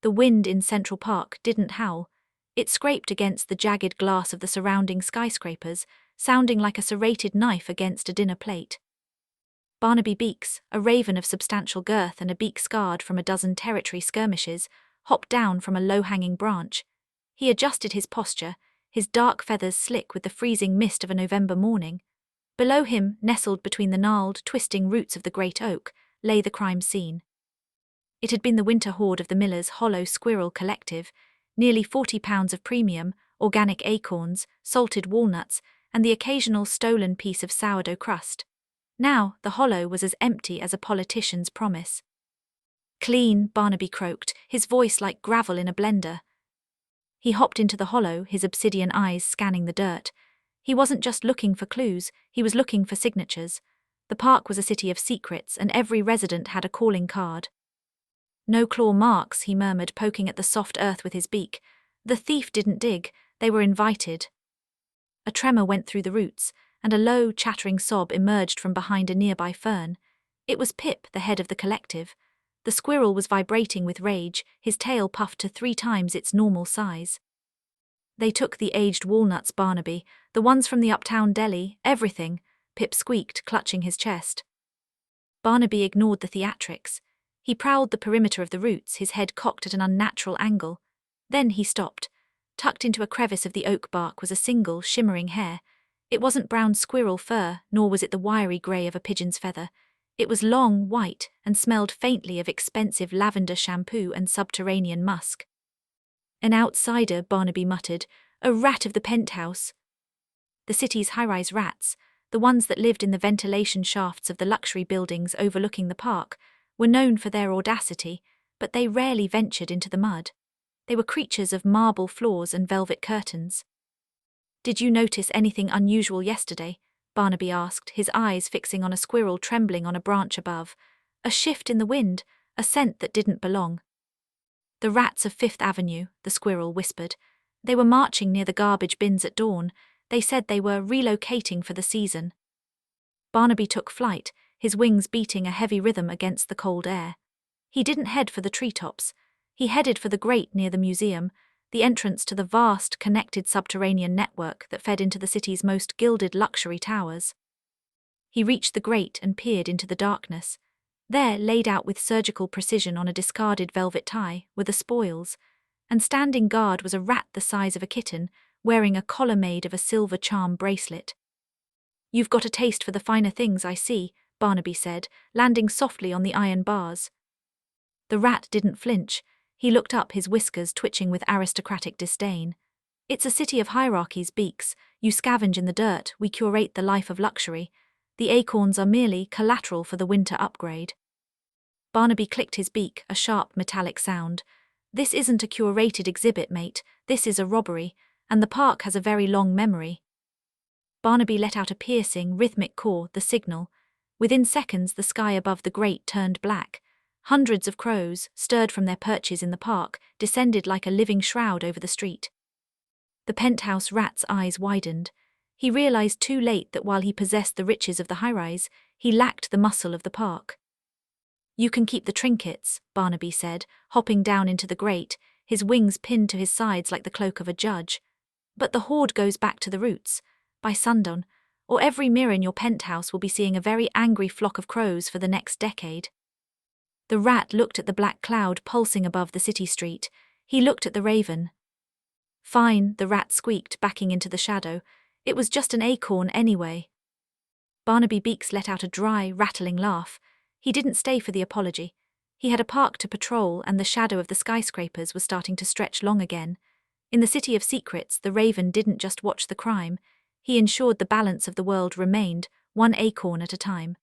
The wind in Central Park didn't howl. It scraped against the jagged glass of the surrounding skyscrapers, sounding like a serrated knife against a dinner plate. Barnaby Beeks, a raven of substantial girth and a beak scarred from a dozen territory skirmishes, hopped down from a low-hanging branch. He adjusted his posture, his dark feathers slick with the freezing mist of a November morning. Below him, nestled between the gnarled, twisting roots of the great oak, lay the crime scene. It had been the winter hoard of the Miller's Hollow Squirrel Collective, nearly 40 pounds of premium, organic acorns, salted walnuts, and the occasional stolen piece of sourdough crust. Now, the hollow was as empty as a politician's promise. Clean, Barnaby croaked, his voice like gravel in a blender. He hopped into the hollow, his obsidian eyes scanning the dirt. He wasn't just looking for clues, he was looking for signatures. The park was a city of secrets, and every resident had a calling card. No claw marks, he murmured, poking at the soft earth with his beak. The thief didn't dig, they were invited. A tremor went through the roots, and a low, chattering sob emerged from behind a nearby fern. It was Pip, the head of the collective. The squirrel was vibrating with rage, his tail puffed to 3 times its normal size. They took the aged walnuts, Barnaby, the ones from the uptown deli, everything, Pip squeaked, clutching his chest. Barnaby ignored the theatrics. He prowled the perimeter of the roots, his head cocked at an unnatural angle. Then he stopped. Tucked into a crevice of the oak bark was a single, shimmering hair. It wasn't brown squirrel fur, nor was it the wiry grey of a pigeon's feather. It was long, white, and smelled faintly of expensive lavender shampoo and subterranean musk. An outsider, Barnaby muttered, a rat of the penthouse. The city's high-rise rats, the ones that lived in the ventilation shafts of the luxury buildings overlooking the park, were known for their audacity, but they rarely ventured into the mud. They were creatures of marble floors and velvet curtains. "Did you notice anything unusual yesterday?" Barnaby asked, his eyes fixing on a squirrel trembling on a branch above. A shift in the wind, a scent that didn't belong. "The rats of Fifth Avenue," the squirrel whispered. "They were marching near the garbage bins at dawn. They said they were relocating for the season." Barnaby took flight, his wings beating a heavy rhythm against the cold air. He didn't head for the treetops. He headed for the grate near the museum, the entrance to the vast, connected subterranean network that fed into the city's most gilded luxury towers. He reached the grate and peered into the darkness. There, laid out with surgical precision on a discarded velvet tie, were the spoils, and standing guard was a rat the size of a kitten, wearing a collar made of a silver charm bracelet. "You've got a taste for the finer things, I see," Barnaby said, landing softly on the iron bars. The rat didn't flinch. He looked up, his whiskers twitching with aristocratic disdain. "It's a city of hierarchies, Beeks. You scavenge in the dirt, we curate the life of luxury. The acorns are merely collateral for the winter upgrade." Barnaby clicked his beak, a sharp metallic sound. "This isn't a curated exhibit, mate. This is a robbery, and the park has a very long memory." Barnaby let out a piercing, rhythmic caw, the signal. Within seconds, the sky above the grate turned black. Hundreds of crows, stirred from their perches in the park, descended like a living shroud over the street. The penthouse rat's eyes widened. He realized too late that while he possessed the riches of the high-rise, he lacked the muscle of the park. "You can keep the trinkets," Barnaby said, hopping down into the grate, his wings pinned to his sides like the cloak of a judge. "But the hoard goes back to the roots. By sundown, or every mirror in your penthouse will be seeing a very angry flock of crows for the next decade." The rat looked at the black cloud pulsing above the city street. He looked at the raven. "Fine," the rat squeaked, backing into the shadow. "It was just an acorn anyway." Barnaby Beeks let out a dry, rattling laugh. He didn't stay for the apology. He had a park to patrol, and the shadow of the skyscrapers was starting to stretch long again. In the city of secrets, the raven didn't just watch the crime. He ensured the balance of the world remained, one acorn at a time.